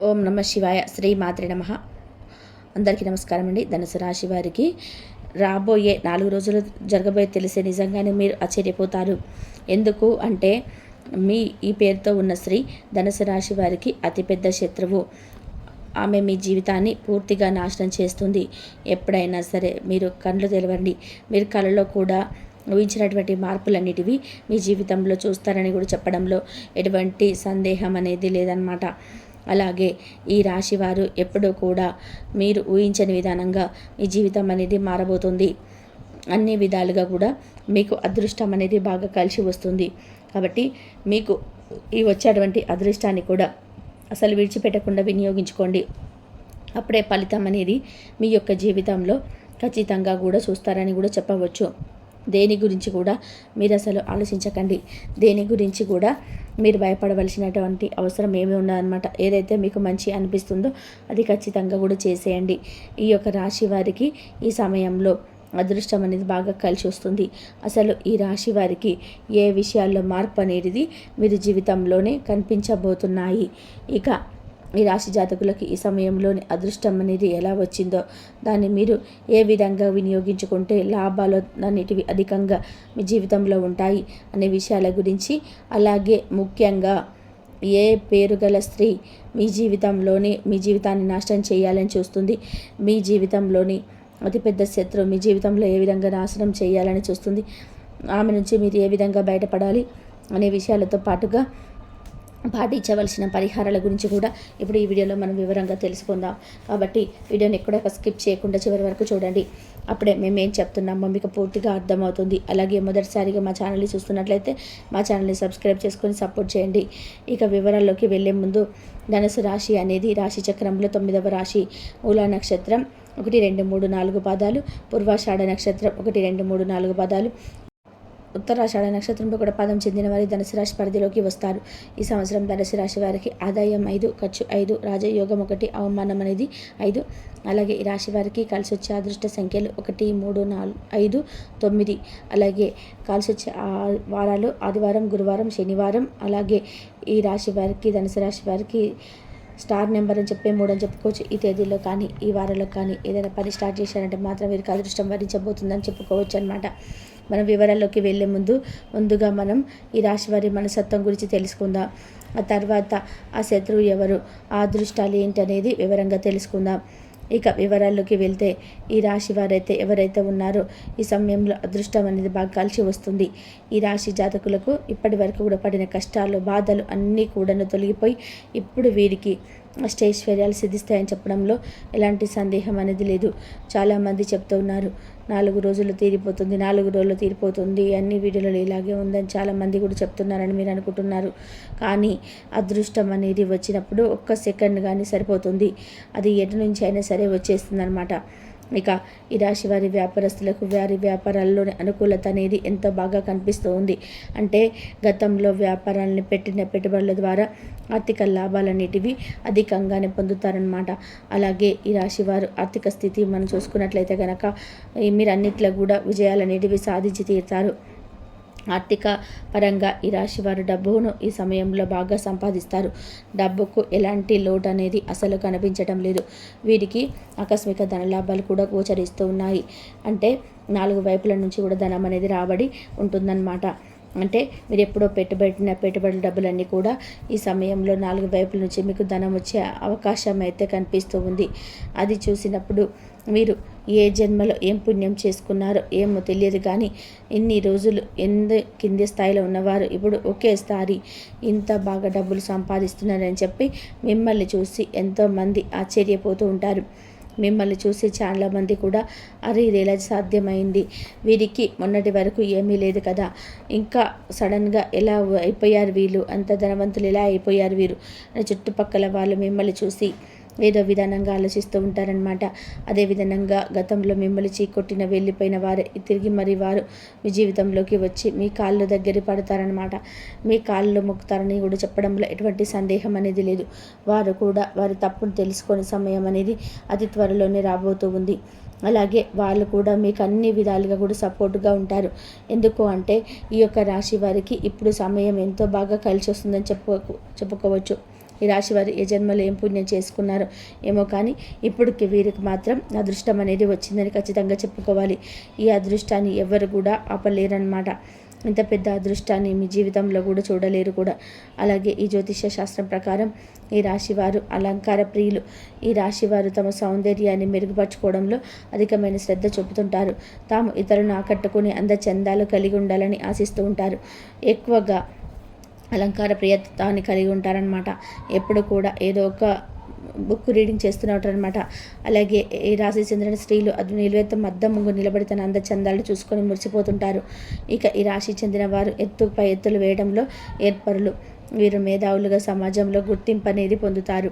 ఓం నమ శివాయ. శ్రీ మాత్రే నమ. అందరికీ నమస్కారం అండి. ధనుసు రాశి వారికి రాబోయే 4 రోజులు జరగబోయే తెలిసే నిజంగానే మీరు ఆశ్చర్యపోతారు. ఎందుకు అంటే ఈ పేరుతో ఉన్న స్త్రీ ధనుసు రాశి వారికి అతిపెద్ద శత్రువు. ఆమె మీ జీవితాన్ని పూర్తిగా నాశనం చేస్తుంది. ఎప్పుడైనా సరే మీరు కళ్ళు తెరవండి. మీరు కళలో కూడా ఊహించినటువంటి మార్పులన్నిటివి మీ జీవితంలో చూస్తారని కూడా చెప్పడంలో ఎటువంటి సందేహం అనేది లేదన్నమాట. అలాగే ఈ రాశివారు ఎప్పుడూ కూడా మీరు ఊహించని విధానంగా మీ జీవితం అనేది మారబోతుంది. అన్ని విధాలుగా కూడా మీకు అదృష్టం అనేది బాగా కలిసి వస్తుంది. కాబట్టి మీకు ఈ వచ్చేటువంటి అదృష్టాన్ని కూడా అసలు విడిచిపెట్టకుండా వినియోగించుకోండి. అప్పుడే ఫలితం అనేది మీ యొక్క జీవితంలో ఖచ్చితంగా కూడా చూస్తారని కూడా చెప్పవచ్చు. దేని గురించి కూడా మీరు అసలు ఆలోచించకండి. దేని గురించి కూడా మీరు భయపడవలసినటువంటి అవసరం ఏమీ ఉండదన్నమాట. ఏదైతే మీకు మంచి అనిపిస్తుందో అది ఖచ్చితంగా కూడా చేసేయండి. ఈ యొక్క రాశి వారికి ఈ సమయంలో అదృష్టం అనేది బాగా కలిసి వస్తుంది. అసలు ఈ రాశి వారికి ఏ విషయాల్లో మార్పు అనేది మీరు జీవితంలోనే కనిపించబోతున్నాయి. ఇక ఈ రాశి జాతకులకి ఈ సమయంలోని అదృష్టం అనేది ఎలా వచ్చిందో దాన్ని మీరు ఏ విధంగా వినియోగించుకుంటే లాభాలు అన్నిటివి అధికంగా మీ జీవితంలో ఉంటాయి అనే విషయాల గురించి, అలాగే ముఖ్యంగా ఏ పేరు గల స్త్రీ మీ జీవితాన్ని నాశనం చేయాలని చూస్తుంది, మీ జీవితంలోని అతిపెద్ద శత్రువు మీ జీవితంలో ఏ విధంగా నాశనం చేయాలని చూస్తుంది, ఆమె నుంచి మీరు ఏ విధంగా బయటపడాలి అనే విషయాలతో పాటుగా పాటించవలసిన పరిహారాల గురించి కూడా ఇప్పుడు ఈ వీడియోలో మనం వివరంగా తెలుసుకుందాం. కాబట్టి వీడియోని ఎక్కడ స్కిప్ చేయకుండా చివరి వరకు చూడండి. అప్పుడే మేము ఏం చెప్తున్నామో మీకు పూర్తిగా అర్థమవుతుంది. అలాగే మొదటిసారిగా మా ఛానల్ని చూస్తున్నట్లయితే మా ఛానల్ని సబ్స్క్రైబ్ చేసుకొని సపోర్ట్ చేయండి. ఇక వివరాల్లోకి వెళ్ళే ముందు ధనుసు రాశి అనేది రాశి చక్రంలో 9వ రాశి. మూలా నక్షత్రం 1, 2, 3, 4 పాదాలు, పూర్వాషాఢ నక్షత్రం 1, 2, 3, 4 పాదాలు, ఉత్తరాషాఢ నక్షత్రంలో కూడా పదం చెందిన వారి ధనుసు రాశి పరిధిలోకి వస్తారు. ఈ సంవత్సరం ధనుసు రాశి వారికి ఆదాయం 5, ఖర్చు 5, రాజయోగం 1, అవమానం అనేది 5. అలాగే ఈ రాశి వారికి కలిసి వచ్చే అదృష్ట సంఖ్యలు 1, 3, 4, 5, 9. అలాగే కలిసి వచ్చే వారాలు ఆదివారం, గురువారం, శనివారం. అలాగే ఈ రాశి వారికి ధనుసు రాశి వారికి స్టార్ నెంబర్ అని చెప్పి 3 అని చెప్పుకోవచ్చు. ఈ తేదీలో కానీ ఈ వారంలో కానీ ఏదైనా పని స్టార్ట్ చేశారంటే మాత్రం వీరికి అదృష్టం వరించబోతుందని చెప్పుకోవచ్చు అనమాట. మనం వివరాల్లోకి వెళ్ళే ముందుగా మనం ఈ రాశి వారి మనస్తత్వం గురించి తెలుసుకుందాం. ఆ తర్వాత ఆ శత్రువు ఎవరు, ఆ అదృష్టాలు ఏంటనేది వివరంగా తెలుసుకుందాం. ఇక వివరాల్లోకి వెళ్తే ఈ రాశి వారైతే ఎవరైతే ఉన్నారో ఈ సమయంలో అదృష్టం అనేది బాగా కలిసి వస్తుంది. ఈ రాశి జాతకులకు ఇప్పటి వరకు కూడా పడిన కష్టాలు, బాధలు అన్నీ కూడా తొలగిపోయి ఇప్పుడు వీరికి అష్టైశ్వర్యాలు సిద్ధిస్తాయని చెప్పడంలో ఎలాంటి సందేహం అనేది లేదు. చాలామంది చెప్తూ ఉన్నారు 4 రోజులు తీరిపోతుంది, 4 రోజులు తీరిపోతుంది, అన్ని వీడియోలలో ఇలాగే ఉందని చాలామంది కూడా చెప్తున్నారని మీరు అనుకుంటున్నారు. కానీ అదృష్టం అనేది వచ్చినప్పుడు ఒక్క సెకండ్ కానీ సరిపోతుంది. అది ఎటు నుంచి అయినా సరే వచ్చేస్తుంది అనమాట. ఇక ఈ రాశి వారి వ్యాపారస్తులకు వారి వ్యాపారాల్లోని అనుకూలత అనేది ఎంతో బాగా కనిపిస్తూ ఉంది. అంటే గతంలో వ్యాపారాలను పెట్టిన పెట్టుబడుల ద్వారా ఆర్థిక లాభాలన్నిటివి అధికంగానే పొందుతారనమాట. అలాగే ఈ రాశి వారు ఆర్థిక స్థితి మనం చూసుకున్నట్లయితే కనుక మీరు అన్నిట్లో కూడా విజయాలనేటివి సాధించి తీరుతారు. ఆర్థిక పరంగా ఈ రాశి వారు డబ్బును ఈ సమయంలో బాగా సంపాదిస్తారు. డబ్బుకు ఎలాంటి లోటు అనేది అసలు కనిపించడం లేదు. వీరికి ఆకస్మిక ధనలాభాలు కూడా గోచరిస్తూ ఉన్నాయి. అంటే 4 వైపుల నుంచి కూడా ధనం అనేది రాబడి ఉంటుందన్నమాట. అంటే మీరు ఎప్పుడో పెట్టుబడుల డబ్బులన్నీ కూడా ఈ సమయంలో 4 వైపుల నుంచి మీకు ధనం వచ్చే అవకాశం అయితే కనిపిస్తూ ఉంది. అది చూసినప్పుడు మీరు ఏ జన్మలో ఏం పుణ్యం చేసుకున్నారో ఏమో తెలియదు, కానీ ఇన్ని రోజులు కింది స్థాయిలో ఉన్నవారు ఇప్పుడు ఒకేసారి ఇంత బాగా డబ్బులు సంపాదిస్తున్నారని చెప్పి మిమ్మల్ని చూసి ఎంతోమంది ఆశ్చర్యపోతూ ఉంటారు. మిమ్మల్ని చూసి చాలామంది కూడా అరే ఇది ఎలా సాధ్యమైంది, వీరికి మొన్నటి వరకు ఏమీ లేదు కదా, ఇంకా సడన్గా ఎలా అయిపోయారు వీళ్ళు, అంత ధనవంతులు ఎలా అయిపోయారు వీరు అని చుట్టుపక్కల వాళ్ళు మిమ్మల్ని చూసి ఏదో విధానంగా ఆలోచిస్తూ ఉంటారనమాట. అదేవిధంగా గతంలో మిమ్మల్ని చీకొట్టిన వెళ్ళిపోయిన వారే తిరిగి మరి వారు మీ జీవితంలోకి వచ్చి మీ కాళ్ళు దగ్గర పడతారనమాట. మీ కాళ్ళు మొక్కుతారని కూడా చెప్పడంలో ఎటువంటి సందేహం అనేది లేదు. వారు కూడా వారి తప్పును తెలుసుకునే సమయం అనేది అతి త్వరలోనే రాబోతూ ఉంది. అలాగే వాళ్ళు కూడా మీకు అన్ని విధాలుగా కూడా సపోర్ట్గా ఉంటారు. ఎందుకు అంటే ఈ యొక్క రాశి వారికి ఇప్పుడు సమయం ఎంతో బాగా కలిసి వస్తుందని చెప్పుకోవచ్చు. ఈ రాశి వారు ఏ జన్మలో ఏం పుణ్యం చేసుకున్నారో ఏమో, కానీ ఇప్పటికి వీరికి మాత్రం అదృష్టం అనేది వచ్చిందని ఖచ్చితంగా చెప్పుకోవాలి. ఈ అదృష్టాన్ని ఎవరు కూడా ఆపలేరన్నమాట. ఇంత పెద్ద అదృష్టాన్ని మీ జీవితంలో కూడా చూడలేరు కూడా. అలాగే ఈ జ్యోతిష్య శాస్త్రం ప్రకారం ఈ రాశివారు అలంకార ప్రియులు. ఈ రాశివారు తమ సౌందర్యాన్ని మెరుగుపరచుకోవడంలో అధికమైన శ్రద్ధ చూపుతుంటారు. తాము ఇతరులను ఆకట్టుకుని అందచందాలు కలిగి ఉండాలని ఆశిస్తూ ఉంటారు. ఎక్కువగా అలంకార ప్రియత్వాన్ని కలిగి ఉంటారనమాట. ఎప్పుడు కూడా ఏదో ఒక బుక్ రీడింగ్ చేస్తున్నట్టు. అలాగే ఈ రాశి చెందిన స్త్రీలు అది నిలువెత్తు మద్దం ముందు నిలబడి తన అందచందాలు చూసుకొని మురిసిపోతుంటారు. ఇక ఈ రాశి చెందిన వారు ఎత్తుపై ఎత్తులు వేయడంలో ఏర్పరులు. వీరు మేధావులుగా సమాజంలో గుర్తింపు అనేది పొందుతారు.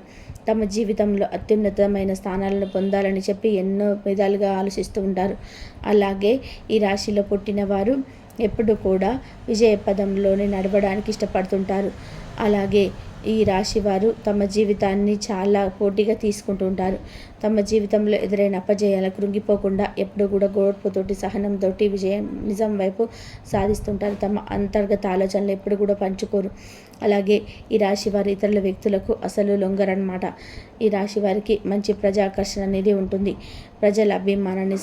తమ జీవితంలో అత్యున్నతమైన స్థానాలను పొందాలని చెప్పి ఎన్నో విధాలుగా ఆలోచిస్తూ ఉంటారు. అలాగే ఈ రాశిలో పుట్టిన వారు ఎప్పుడు కూడా విజయ పదంలోనే నడవడానికి ఇష్టపడుతుంటారు. అలాగే ఈ రాశివారు తమ జీవితాన్ని చాలా పోటీగా తీసుకుంటూ ఉంటారు. తమ జీవితంలో ఎదురైన అపజయాలకు కృంగిపోకుండా ఎప్పుడు కూడా గోడ్పుతోటి సహనంతో విజయం నిజం వైపు సాధిస్తుంటారు. తమ అంతర్గత ఆలోచనలు ఎప్పుడు కూడా పంచుకోరు. అలాగే ఈ రాశివారు ఇతరుల వ్యక్తులకు అసలు లొంగరన్నమాట. ఈ రాశివారికి మంచి ప్రజాకర్షణ అనేది ఉంటుంది. ప్రజల అభిమానాన్ని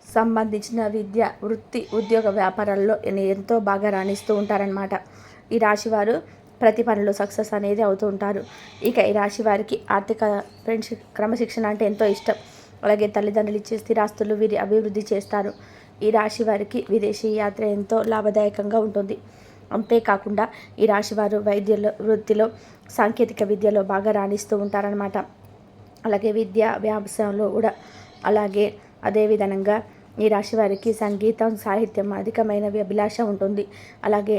సంబంధించిన విద్య, వృత్తి, ఉద్యోగ వ్యాపారాల్లో ఎంతో బాగా రాణిస్తూ ఉంటారనమాట. ఈ రాశివారు ప్రతి పనిలో సక్సెస్ అనేది అవుతూ ఉంటారు. ఇక ఈ రాశి వారికి ఆర్థిక క్రమశిక్షణ అంటే ఎంతో ఇష్టం. అలాగే తల్లిదండ్రులు ఇచ్చే స్థిరాస్తులు వీరి అభివృద్ధి చేస్తారు. ఈ రాశి వారికి విదేశీ యాత్ర ఎంతో లాభదాయకంగా ఉంటుంది. అంతేకాకుండా ఈ రాశివారు వృత్తిలో సాంకేతిక విద్యలో బాగా రాణిస్తూ ఉంటారనమాట. అలాగే విద్య వ్యావసాయంలో కూడా. అలాగే అదేవిధంగా ఈ రాశి వారికి సంగీతం, సాహిత్యం అధికమైన అభిలాష ఉంటుంది. అలాగే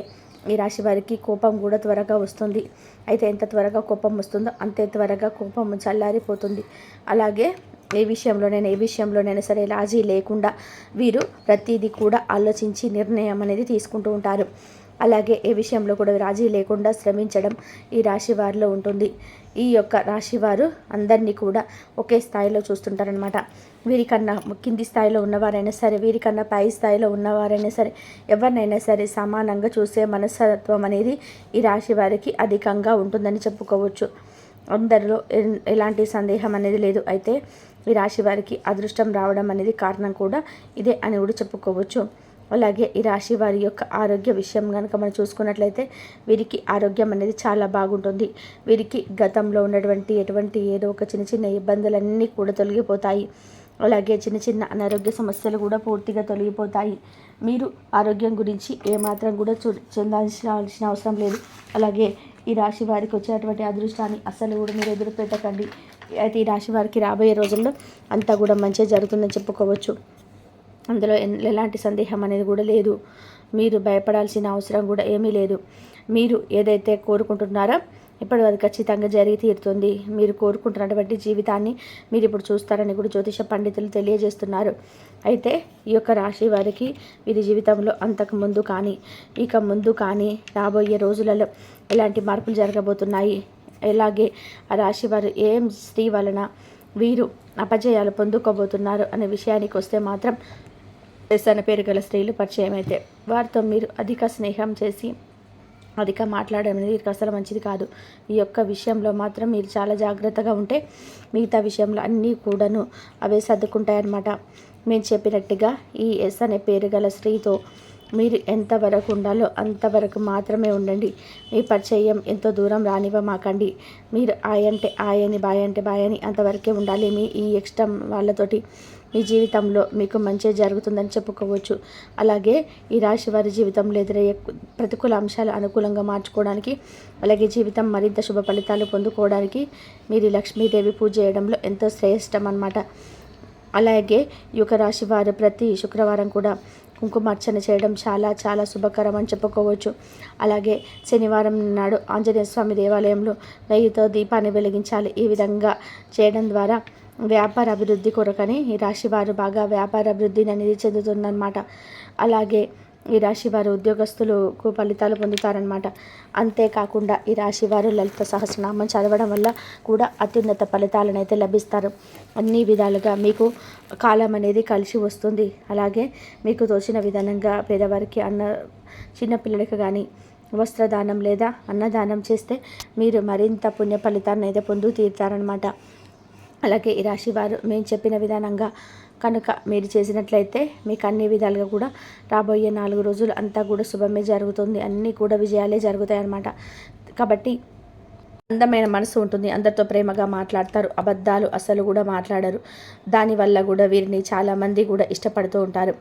ఈ రాశి వారికి కోపం కూడా త్వరగా వస్తుంది. అయితే ఎంత త్వరగా కోపం వస్తుందో అంతే త్వరగా కోపం చల్లారిపోతుంది. అలాగే ఏ విషయంలోనైనా సరే రాజీ లేకుండా వీరు ప్రతిదీ కూడా ఆలోచించి నిర్ణయం అనేది తీసుకుంటూ ఉంటారు. అలాగే ఏ విషయంలో కూడా రాజీ లేకుండా శ్రమించడం ఈ రాశి వారిలో ఉంటుంది. ఈ యొక్క రాశివారు అందరినీ కూడా ఒకే స్థాయిలో చూస్తుంటారనమాట. వీరికన్నా కింది స్థాయిలో ఉన్నవారైనా సరే, వీరికన్నా పై స్థాయిలో ఉన్నవారైనా సరే, ఎవరినైనా సరే సమానంగా చూసే మనస్తత్వం అనేది ఈ రాశి వారికి అధికంగా ఉంటుందని చెప్పుకోవచ్చు. అందరిలో ఎలాంటి సందేహం అనేది లేదు. అయితే ఈ రాశి వారికి అదృష్టం రావడం అనేది కారణం కూడా ఇదే అని కూడా చెప్పుకోవచ్చు. అలాగే ఈ రాశి వారి యొక్క ఆరోగ్య విషయం కనుక మనం చూసుకున్నట్లయితే వీరికి ఆరోగ్యం అనేది చాలా బాగుంటుంది. వీరికి గతంలో ఉన్నటువంటి ఏదో ఒక చిన్న ఇబ్బందులన్నీ కూడా తొలగిపోతాయి. అలాగే చిన్న అనారోగ్య సమస్యలు కూడా పూర్తిగా తొలగిపోతాయి. మీరు ఆరోగ్యం గురించి ఏమాత్రం కూడా చెందాల్సిన అవసరం లేదు. అలాగే ఈ రాశి వారికి వచ్చేటువంటి అదృష్టాన్ని అస్సలు కూడా మీరు ఎదురు పెట్టకండి. అయితే ఈ రాశి వారికి రాబోయే రోజుల్లో అంతా కూడా మంచిగా జరుగుతుందని చెప్పుకోవచ్చు. అందులో ఎలాంటి సందేహం అనేది కూడా లేదు. మీరు భయపడాల్సిన అవసరం కూడా ఏమీ లేదు. మీరు ఏదైతే కోరుకుంటున్నారో ఇప్పుడు అది ఖచ్చితంగా జరిగి తీరుతుంది. మీరు కోరుకుంటున్నటువంటి జీవితాన్ని మీరు ఇప్పుడు చూస్తారని కూడా జ్యోతిష పండితులు తెలియజేస్తున్నారు. అయితే ఈ యొక్క రాశి వారికి వీరి జీవితంలో అంతకు ముందు కానీ ఇక ముందు కానీ రాబోయే రోజులలో ఎలాంటి మార్పులు జరగబోతున్నాయి, అలాగే ఆ రాశి వారు ఏం స్త్రీ వలన వీరు అపజయాలు పొందుకోబోతున్నారు అనే విషయానికి వస్తే మాత్రం ఎస్ అనే పేరు గల స్త్రీలు పరిచయం అయితే వారితో మీరు అధిక స్నేహం చేసి అధిక మాట్లాడడం అనేది వీరికి అసలు మంచిది కాదు. ఈ యొక్క విషయంలో మాత్రం మీరు చాలా జాగ్రత్తగా ఉంటే మిగతా విషయంలో అన్నీ కూడాను అవే సర్దుకుంటాయన్నమాట. మేము చెప్పినట్టుగా ఈ ఎస్ అనే పేరు గల స్త్రీతో మీరు ఎంతవరకు ఉండాలో అంతవరకు మాత్రమే ఉండండి. మీ పరిచయం ఎంతో దూరం రానివ్వమాకండి. మీరు ఆయ అంటే ఆయని, బాయ్ అంటే బాయని అంతవరకే ఉండాలి. మీ ఈ ఎక్స్ట్రా వాళ్ళతోటి మీ జీవితంలో మీకు మంచి జరుగుతుందని చెప్పుకోవచ్చు. అలాగే ఈ రాశి వారి జీవితంలో ఎదురయ్యే ప్రతికూల అంశాలు అనుకూలంగా మార్చుకోవడానికి, అలాగే జీవితం మరింత శుభ ఫలితాలు పొందుకోవడానికి మీరు లక్ష్మీదేవి పూజ చేయడంలో ఎంతో శ్రేష్టం అన్నమాట. అలాగే ఈ యొక్క రాశి వారు ప్రతి శుక్రవారం కూడా కుంకుమార్చన చేయడం చాలా చాలా శుభకరం అని చెప్పుకోవచ్చు. అలాగే శనివారం నాడు ఆంజనేయ స్వామి దేవాలయంలో నెయ్యితో దీపాన్ని వెలిగించాలి. ఈ విధంగా చేయడం ద్వారా వ్యాపార అభివృద్ధి కొరకని ఈ రాశి వారు బాగా వ్యాపార అభివృద్ధిని అనేది చెందుతుందన్నమాట. అలాగే ఈ రాశి వారు ఉద్యోగస్తులకు ఫలితాలు పొందుతారనమాట. అంతేకాకుండా ఈ రాశి వారు లలిత సహస్రనామం చదవడం వల్ల కూడా అత్యున్నత ఫలితాలను అయితే లభిస్తారు. అన్ని విధాలుగా మీకు కాలం అనేది కలిసి వస్తుంది. అలాగే మీకు తోచిన విధానంగా పేదవారికి చిన్నపిల్లలకి కానీ వస్త్రదానం లేదా అన్నదానం చేస్తే మీరు మరింత పుణ్య ఫలితాన్ని అయితే పొందు తీరుతారనమాట. అలాగే ఈ రాశి వారు మేము చెప్పిన విధానంగా కనుక మీరు చేసినట్లయితే మీకు అన్ని విధాలుగా కూడా రాబోయే 4 రోజులు అంతా కూడా శుభమే జరుగుతుంది, అన్నీ కూడా విజయాలే జరుగుతాయి అన్నమాట. కాబట్టి అందమైన మనసు ఉంటుంది, అందరితో ప్రేమగా మాట్లాడతారు, అబద్ధాలు అసలు కూడా మాట్లాడరు. దానివల్ల కూడా వీరిని చాలామంది కూడా ఇష్టపడుతూ ఉంటారు.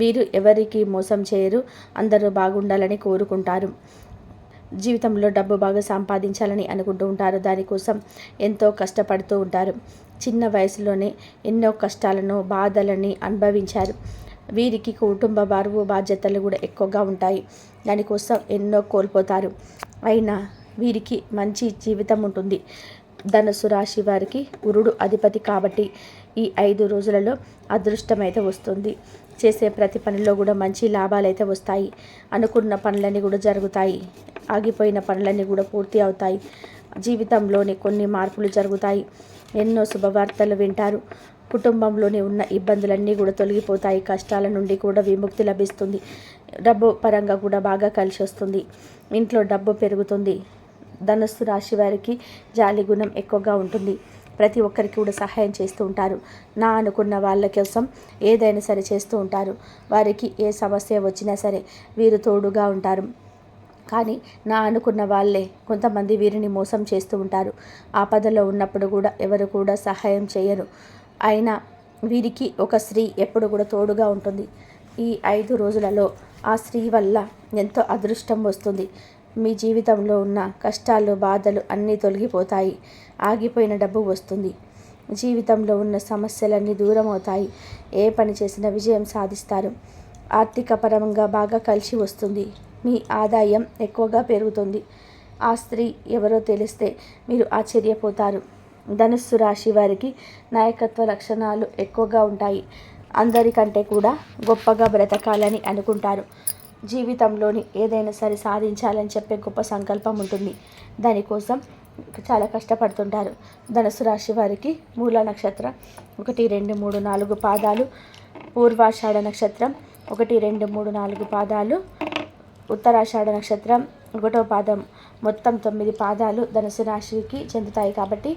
వీరు ఎవరికి మోసం చేయరు, అందరూ బాగుండాలని కోరుకుంటారు. జీవితంలో డబ్బు బాగా సంపాదించాలని అనుకుంటూ ఉంటారు, దానికోసం ఎంతో కష్టపడుతూ ఉంటారు. చిన్న వయసులోనే ఎన్నో కష్టాలను బాధలని అనుభవించారు. వీరికి కుటుంబ బరువు బాధ్యతలు కూడా ఎక్కువగా ఉంటాయి, దానికోసం ఎన్నో కోల్పోతారు. అయినా వీరికి మంచి జీవితం ఉంటుంది. ధనుసు రాశి వారికి గురుడు అధిపతి కాబట్టి ఈ 5 రోజులలో అదృష్టం అయితే వస్తుంది. చేసే ప్రతి పనిలో కూడా మంచి లాభాలు అయితే వస్తాయి. అనుకున్న పనులన్నీ కూడా జరుగుతాయి, ఆగిపోయిన పనులన్నీ కూడా పూర్తి అవుతాయి. జీవితంలోని కొన్ని మార్పులు జరుగుతాయి, ఎన్నో శుభవార్తలు వింటారు. కుటుంబంలోని ఉన్న ఇబ్బందులన్నీ కూడా తొలగిపోతాయి, కష్టాల నుండి కూడా విముక్తి లభిస్తుంది. డబ్బు పరంగా కూడా బాగా కలిసి వస్తుంది, ఇంట్లో డబ్బు పెరుగుతుంది. ధనుస్సు రాశి వారికి జాలి గుణం ఎక్కువగా ఉంటుంది. ప్రతి ఒక్కరికి కూడా సహాయం చేస్తూ ఉంటారు. నా అనుకున్న వాళ్ళ కోసం ఏదైనా సరే చేస్తూ ఉంటారు. వారికి ఏ సమస్య వచ్చినా సరే వీరు తోడుగా ఉంటారు. కానీ నా అనుకున్న వాళ్ళే కొంతమంది వీరిని మోసం చేస్తూ ఉంటారు. ఆపదలో ఉన్నప్పుడు కూడా ఎవరు కూడా సహాయం చేయరు. అయినా వీరికి ఒక స్త్రీ ఎప్పుడు కూడా తోడుగా ఉంటుంది. ఈ 5 రోజులలో ఆ స్త్రీ వల్ల ఎంతో అదృష్టం వస్తుంది. మీ జీవితంలో ఉన్న కష్టాలు బాధలు అన్నీ తొలగిపోతాయి, ఆగిపోయిన డబ్బు వస్తుంది. జీవితంలో ఉన్న సమస్యలన్నీ దూరం అవుతాయి. ఏ పని చేసినా విజయం సాధిస్తారు. ఆర్థిక పరంగా బాగా కలిసి వస్తుంది. మీ ఆదాయం ఎక్కువగా పెరుగుతుంది. ఆ స్త్రీ ఎవరో తెలిస్తే మీరు ఆశ్చర్యపోతారు. ధనుస్సు రాశి వారికి నాయకత్వ లక్షణాలు ఎక్కువగా ఉంటాయి. అందరికంటే కూడా గొప్పగా బ్రతకాలని అనుకుంటారు. జీవితంలోని ఏదైనా సరే సాధించాలని చెప్పే గొప్ప సంకల్పం ఉంటుంది. దానికోసం చాలా కష్టపడుతుంటారు. ధనుసు రాశి వారికి మూల నక్షత్రం 1, 2, 3, 4 పాదాలు, పూర్వాషాఢ నక్షత్రం 1, 2, 3, 4 పాదాలు, ఉత్తరాషాఢ నక్షత్రం 1వ పాదం, మొత్తం 9 పాదాలు ధనుసు రాశికి చెందుతాయి. కాబట్టి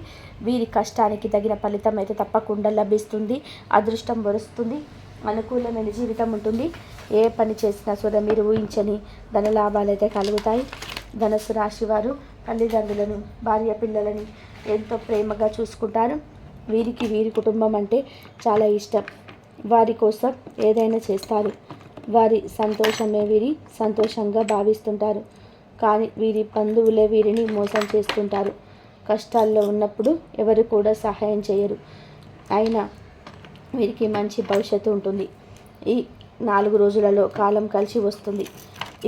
వీరి కష్టానికి తగిన ఫలితం అయితే తప్పకుండా లభిస్తుంది. అదృష్టం వరుస్తుంది, అనుకూలమైన జీవితం ఉంటుంది. ఏ పని చేసినా కూడా మీరు ఊహించని ధన లాభాలు అయితే కలుగుతాయి. ధనుసు రాశి వారు తల్లిదండ్రులను, భార్య పిల్లలని ఎంతో ప్రేమగా చూసుకుంటారు. వీరికి వీరి కుటుంబం అంటే చాలా ఇష్టం. వారి కోసం ఏదైనా చేస్తారు. వారి సంతోషమే వీరి సంతోషంగా భావిస్తుంటారు. కానీ వీరి బంధువులే వీరిని మోసం చేస్తుంటారు. కష్టాల్లో ఉన్నప్పుడు ఎవరు కూడా సహాయం చేయరు. అయినా వీరికి మంచి భవిష్యత్తు ఉంటుంది. ఈ 4 రోజులలో కాలం కలిసి వస్తుంది.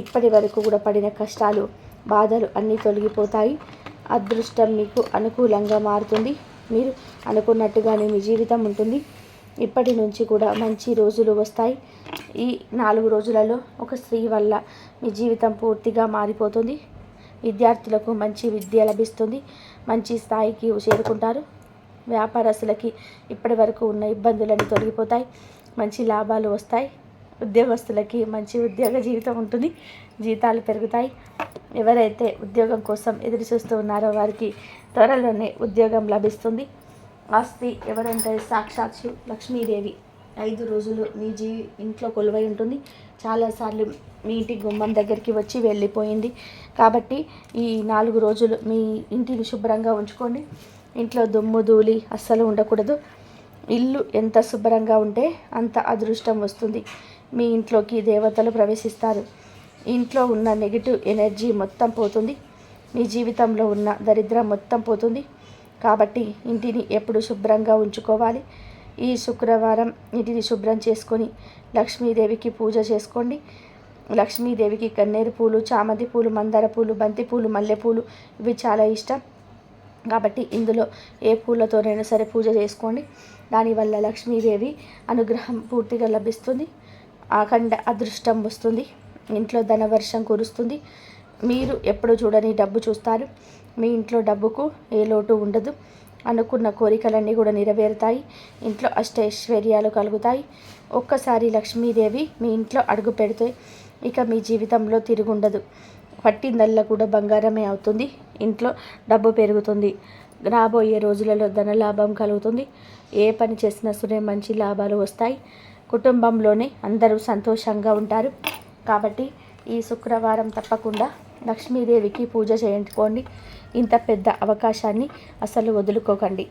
ఇప్పటి వరకు కూడా పడిన కష్టాలు బాధలు అన్నీ తొలగిపోతాయి. అదృష్టం మీకు అనుకూలంగా మారుతుంది. మీరు అనుకున్నట్టుగానే మీ జీవితం ఉంటుంది. ఇప్పటి నుంచి కూడా మంచి రోజులు వస్తాయి. ఈ 4 రోజులలో ఒక స్త్రీ వల్ల మీ జీవితం పూర్తిగా మారిపోతుంది. విద్యార్థులకు మంచి విద్య లభిస్తుంది, మంచి స్థాయికి చేరుకుంటారు. వ్యాపారస్తులకి ఇప్పటి వరకు ఉన్న ఇబ్బందులన్నీ తొలగిపోతాయి, మంచి లాభాలు వస్తాయి. ఉద్యోగస్తులకి మంచి ఉద్యోగ జీవితం ఉంటుంది, జీతాలు పెరుగుతాయి. ఎవరైతే ఉద్యోగం కోసం ఎదురు చూస్తూ ఉన్నారో వారికి త్వరలోనే ఉద్యోగం లభిస్తుంది. ఆస్తి ఎవరంటే సాక్షాత్తు లక్ష్మీదేవి 5 రోజులు మీ ఇంట్లో కొలువై ఉంటుంది. చాలాసార్లు మీ ఇంటి గుమ్మం దగ్గరికి వచ్చి వెళ్ళిపోయింది. కాబట్టి ఈ 4 రోజులు మీ ఇంటిని శుభ్రంగా ఉంచుకోండి. ఇంట్లో దుమ్ము ధూళి అస్సలు ఉండకూడదు. ఇల్లు ఎంత శుభ్రంగా ఉంటే అంత అదృష్టం వస్తుంది. మీ ఇంట్లోకి దేవతలు ప్రవేశిస్తారు. ఇంట్లో ఉన్న నెగిటివ్ ఎనర్జీ మొత్తం పోతుంది. మీ జీవితంలో ఉన్న దరిద్రం మొత్తం పోతుంది. కాబట్టి ఇంటిని ఎప్పుడు శుభ్రంగా ఉంచుకోవాలి. ఈ శుక్రవారం ఇంటిని శుభ్రం చేసుకొని లక్ష్మీదేవికి పూజ చేసుకోండి. లక్ష్మీదేవికి కన్నేరు పూలు, చామంతి పూలు, మందార పూలు, బంతి పూలు, మల్లెపూలు ఇవి చాలా ఇష్టం. కాబట్టి ఇందులో ఏ పూలతోనైనా సరే పూజ చేసుకోండి. దానివల్ల లక్ష్మీదేవి అనుగ్రహం పూర్తిగా లభిస్తుంది. అఖండ అదృష్టం వస్తుంది. ఇంట్లో ధనవర్షం కురుస్తుంది. మీరు ఎప్పుడు చూడని డబ్బు చూస్తారు. మీ ఇంట్లో డబ్బుకు ఏ లోటు ఉండదు. అనుకున్న కోరికలన్నీ కూడా నెరవేరుతాయి. ఇంట్లో అష్టైశ్వర్యాలు కలుగుతాయి. ఒక్కసారి లక్ష్మీదేవి మీ ఇంట్లో అడుగు పెడితే ఇక మీ జీవితంలో తిరుగుండదు. పట్టిందల్లా కూడా బంగారమే అవుతుంది. ఇంట్లో డబ్బు పెరుగుతుంది. రాబోయే రోజులలో ధనలాభం కలుగుతుంది. ఏ పని చేసినా సరే మంచి లాభాలు వస్తాయి. కుటుంబంలోనే అందరూ సంతోషంగా ఉంటారు. కాబట్టి ఈ శుక్రవారం తప్పకుండా లక్ష్మీదేవికి పూజ చేయించుకోండి. ఇంత పెద్ద అవకాశాన్ని అసలు వదులుకోకండి.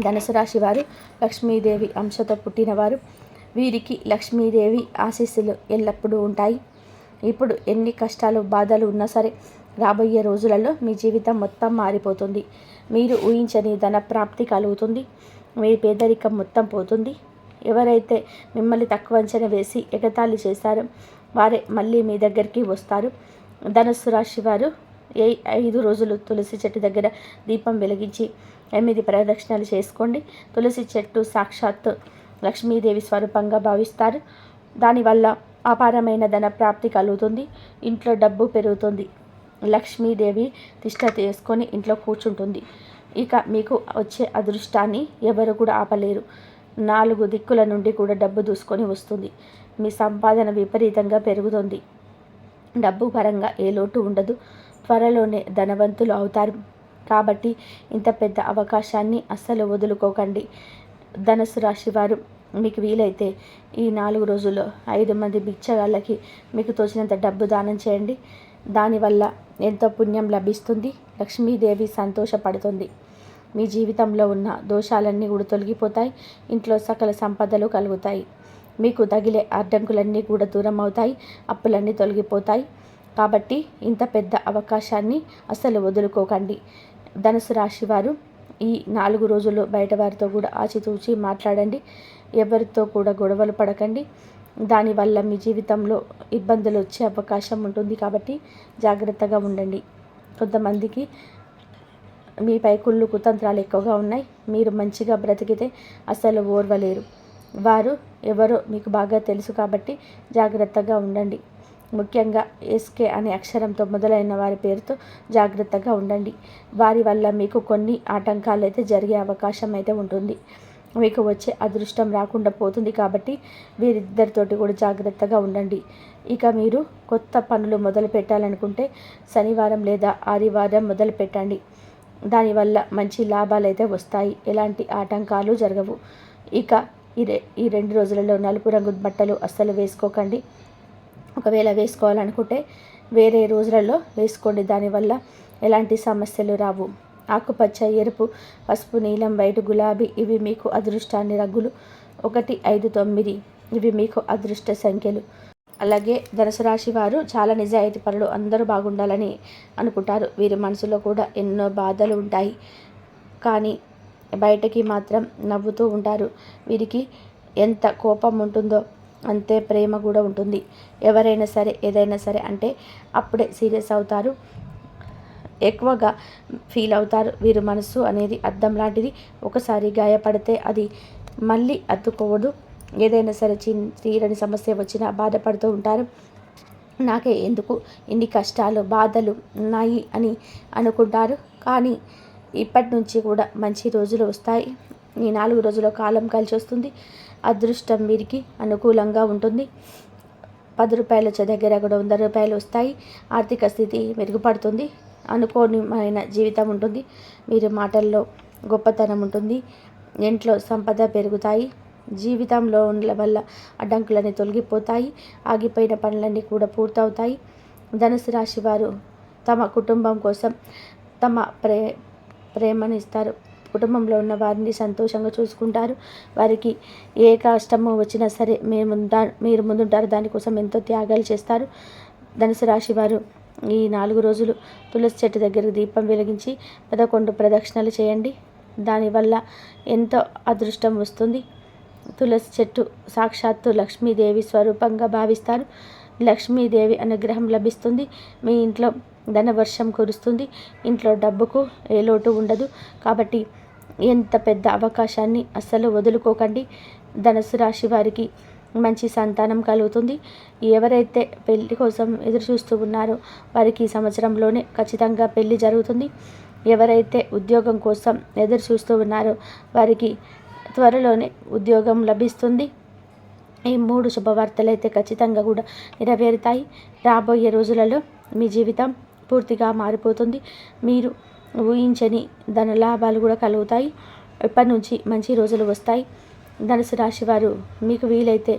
ధనుసు రాశి వారు లక్ష్మీదేవి అంశతో పుట్టినవారు. వీరికి లక్ష్మీదేవి ఆశీస్సులు ఎల్లప్పుడూ ఉంటాయి. ఇప్పుడు ఎన్ని కష్టాలు బాధలు ఉన్నా సరే రాబోయే రోజులలో మీ జీవితం మొత్తం మారిపోతుంది. మీరు ఊహించని ధన ప్రాప్తి కలుగుతుంది. మీ పేదరికం మొత్తం పోతుంది. ఎవరైతే మిమ్మల్ని తక్కువ అంచనా వేసి ఎగతాళి చేశారో వారే మళ్ళీ మీ దగ్గరికి వస్తారు. ధనుస్సు రాశి వారు 5 రోజులు తులసి చెట్టు దగ్గర దీపం వెలిగించి 8 ప్రదక్షిణలు చేసుకోండి. తులసి చెట్టు సాక్షాత్తు లక్ష్మీదేవి స్వరూపంగా భావిస్తారు. దానివల్ల అపారమైన ధన ప్రాప్తి కలుగుతుంది. ఇంట్లో డబ్బు పెరుగుతుంది. లక్ష్మీదేవి తిష్ట తీసుకొని ఇంట్లో కూర్చుంటుంది. ఇక మీకు వచ్చే అదృష్టాన్ని ఎవరు కూడా ఆపలేరు. 4 దిక్కుల నుండి కూడా డబ్బు దూసుకొని వస్తుంది. మీ సంపాదన విపరీతంగా పెరుగుతుంది. డబ్బు పరంగా ఏ లోటు ఉండదు. త్వరలోనే ధనవంతులు అవుతారు. కాబట్టి ఇంత పెద్ద అవకాశాన్ని అస్సలు వదులుకోకండి. ధనుసు రాశి వారు మీకు వీలైతే ఈ 4 రోజుల్లో 5 మంది బిచ్చగాళ్ళకి మీకు తోచినంత డబ్బు దానం చేయండి. దానివల్ల ఎంతో పుణ్యం లభిస్తుంది. లక్ష్మీదేవి సంతోషపడుతుంది. మీ జీవితంలో ఉన్న దోషాలన్నీ కూడా తొలగిపోతాయి. ఇంట్లో సకల సంపదలు కలుగుతాయి. మీకు తగిలే అడ్డంకులన్నీ కూడా దూరం అవుతాయి. అప్పులన్నీ తొలగిపోతాయి. కాబట్టి ఇంత పెద్ద అవకాశాన్ని అస్సలు వదులుకోకండి. ధనుసు రాశి వారు ఈ 4 రోజులు బయట వారితో కూడా ఆచితూచి మాట్లాడండి. ఎవరితో కూడా గొడవలు పడకండి. దానివల్ల మీ జీవితంలో ఇబ్బందులు వచ్చే అవకాశం ఉంటుంది. కాబట్టి జాగ్రత్తగా ఉండండి. కొంతమందికి మీపై కుళ్ళు కుతంత్రాలు ఎక్కువగా ఉన్నాయి. మీరు మంచిగా బ్రతికితే అసలు ఓర్వలేరు. వారు ఎవరో మీకు బాగా తెలుసు. కాబట్టి జాగ్రత్తగా ఉండండి. ముఖ్యంగా ఎస్కే అనే అక్షరంతో మొదలైన వారి పేరుతో జాగ్రత్తగా ఉండండి. వారి వల్ల మీకు కొన్ని ఆటంకాలు అయితే జరిగే అవకాశం అయితే ఉంటుంది. మీకు వచ్చే అదృష్టం రాకుండా పోతుంది. కాబట్టి వీరిద్దరితోటి కూడా జాగ్రత్తగా ఉండండి. ఇక మీరు కొత్త పనులు మొదలు పెట్టాలనుకుంటే శనివారం లేదా ఆదివారం మొదలు పెట్టండి. దానివల్ల మంచి లాభాలు అయితే వస్తాయి. ఎలాంటి ఆటంకాలు జరగవు. ఇక ఈ 2 రోజులలో నలుపు రంగు బట్టలు అస్సలు వేసుకోకండి. ఒకవేళ వేసుకోవాలనుకుంటే వేరే రోజులలో వేసుకోండి. దానివల్ల ఎలాంటి సమస్యలు రావు. ఆకుపచ్చ, ఎరుపు, పసుపు, నీలం, వైట్, గులాబీ ఇవి మీకు అదృష్టాన్ని రంగులు. 1, 5, 9 ఇవి మీకు అదృష్ట సంఖ్యలు. అలాగే ధనుసు రాశి వారు చాలా నిజాయితీ పరులు. అందరూ బాగుండాలని అనుకుంటారు. వీరి మనసులో కూడా ఎన్నో బాధలు ఉంటాయి. కానీ బయటకి మాత్రం నవ్వుతూ ఉంటారు. వీరికి ఎంత కోపం ఉంటుందో అంతే ప్రేమ కూడా ఉంటుంది. ఎవరైనా సరే ఏదైనా సరే అంటే అప్పుడే సీరియస్ అవుతారు. ఎక్కువగా ఫీల్ అవుతారు. వీరి మనసు అనేది అద్దం లాంటిది. ఒకసారి గాయపడితే అది మళ్ళీ అతుక్కోవదు. ఏదైనా సరే తీరని సమస్య వచ్చినా బాధపడుతూ ఉంటారు. నాకే ఎందుకు ఇన్ని కష్టాలు బాధలు ఉన్నాయి అని అనుకుంటారు. కానీ ఇప్పటి నుంచి కూడా మంచి రోజులు వస్తాయి. ఈ 4 రోజుల కాలం కలిసి వస్తుంది. అదృష్టం వీరికి అనుకూలంగా ఉంటుంది. 10 రూపాయల దగ్గర కూడా 100 రూపాయలు వస్తాయి. ఆర్థిక స్థితి మెరుగుపడుతుంది. అనుకోనిమైన జీవితం ఉంటుంది. మీరు మాటల్లో గొప్పతనం ఉంటుంది. ఇంట్లో సంపద పెరుగుతాయి. జీవితంలో ఉన్న వల్ల అడ్డంకులన్నీ తొలగిపోతాయి. ఆగిపోయిన పనులన్నీ కూడా పూర్తవుతాయి. ధనుసు రాశి వారు తమ కుటుంబం కోసం తమ ప్రేమనిస్తారు. కుటుంబంలో ఉన్న వారిని సంతోషంగా చూసుకుంటారు. వారికి ఏ కష్టము వచ్చినా సరే మీరు ముందుంటారు. దానికోసం ఎంతో త్యాగాలు చేస్తారు. ధనుసు రాశి వారు ఈ 4 రోజులు తులసి చెట్టు దగ్గర దీపం వెలిగించి 11 ప్రదక్షిణలు చేయండి. దానివల్ల ఎంతో అదృష్టం వస్తుంది. తులసి చెట్టు సాక్షాత్తు లక్ష్మీదేవి స్వరూపంగా భావిస్తారు. లక్ష్మీదేవి అనుగ్రహం లభిస్తుంది. మీ ఇంట్లో ధనవర్షం కురుస్తుంది. ఇంట్లో డబ్బుకు ఏ లోటు ఉండదు. కాబట్టి ఎంత పెద్ద అవకాశాన్ని అస్సలు వదులుకోకండి. ధనుసు రాశి వారికి మంచి సంతానం కలుగుతుంది. ఎవరైతే పెళ్లి కోసం ఎదురు చూస్తూ ఉన్నారో వారికి ఈ సంవత్సరంలోనే ఖచ్చితంగా పెళ్లి జరుగుతుంది. ఎవరైతే ఉద్యోగం కోసం ఎదురు చూస్తూ ఉన్నారో వారికి త్వరలోనే ఉద్యోగం లభిస్తుంది. ఈ 3 శుభవార్తలు అయితే ఖచ్చితంగా కూడా నెరవేరుతాయి. రాబోయే రోజులలో మీ జీవితం పూర్తిగా మారిపోతుంది. మీరు ఊహించని ధన లాభాలు కూడా కలుగుతాయి. ఇప్పటి నుంచి మంచి రోజులు వస్తాయి. ధనుసు రాశి వారు మీకు వీలైతే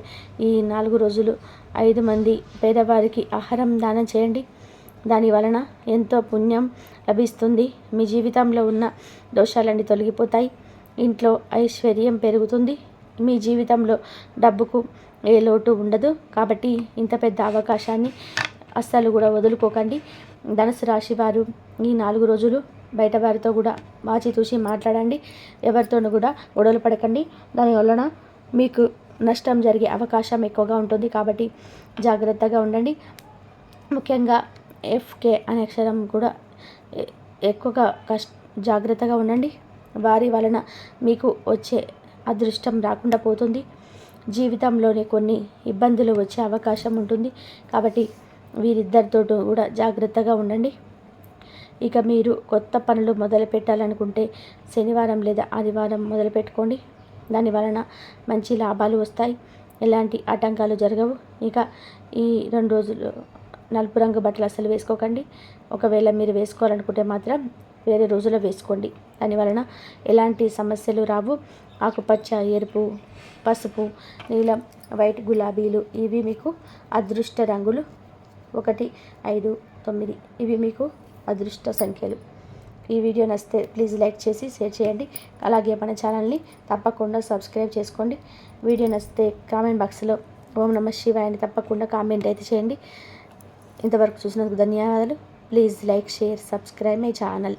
ఈ 4 రోజులు 5 మంది పేదవారికి ఆహారం దానం చేయండి. దాని వలన ఎంతో పుణ్యం లభిస్తుంది. మీ జీవితంలో ఉన్న దోషాలన్నీ తొలగిపోతాయి. ఇంట్లో ఐశ్వర్యం పెరుగుతుంది. మీ జీవితంలో డబ్బుకు ఏ లోటు ఉండదు. కాబట్టి ఇంత పెద్ద అవకాశాన్ని అస్సలు కూడా వదులుకోకండి. ధనుసు రాశి వారు ఈ 4 రోజులు బయట వారితో కూడా ఆచితూచి మాట్లాడండి. ఎవరితోనూ కూడా గొడవలు పడకండి. దాని వలన మీకు నష్టం జరిగే అవకాశం ఎక్కువగా ఉంటుంది. కాబట్టి జాగ్రత్తగా ఉండండి. ముఖ్యంగా ఎఫ్కే అనే అక్షరం కూడా ఎక్కువగా జాగ్రత్తగా ఉండండి. వారి వలన మీకు వచ్చే అదృష్టం రాకుండా పోతుంది. జీవితంలోనే కొన్ని ఇబ్బందులు వచ్చే అవకాశం ఉంటుంది. కాబట్టి వీరిద్దరితో కూడా జాగ్రత్తగా ఉండండి. ఇక మీరు కొత్త పనులు మొదలు పెట్టాలనుకుంటే శనివారం లేదా ఆదివారం మొదలు పెట్టుకోండి. దాని వలన మంచి లాభాలు వస్తాయి. ఎలాంటి ఆటంకాలు జరగవు. ఇక ఈ 2 రోజులు నలుపు రంగు బట్టలు అసలు వేసుకోకండి. ఒకవేళ మీరు వేసుకోవాలనుకుంటే మాత్రం వేరే రోజులో వేసుకోండి. దానివలన ఎలాంటి సమస్యలు రావు. ఆకుపచ్చ, ఎరుపు, పసుపు, నీలం, వైట్, గులాబీలు ఇవి మీకు అదృష్ట రంగులు. 1, 5, 9 ఇవి మీకు అదృష్ట సంఖ్యలు. ఈ వీడియో నచ్చితే ప్లీజ్ లైక్ చేసి షేర్ చేయండి. అలాగే మన ఛానల్ని తప్పకుండా సబ్స్క్రైబ్ చేసుకోండి. వీడియో నచ్చితే కామెంట్ బాక్స్లో ఓం నమః శివాయ అని తప్పకుండా కామెంట్ అయితే చేయండి. ఇంతవరకు చూసినందుకు ధన్యవాదాలు. Please like, share, subscribe my channel.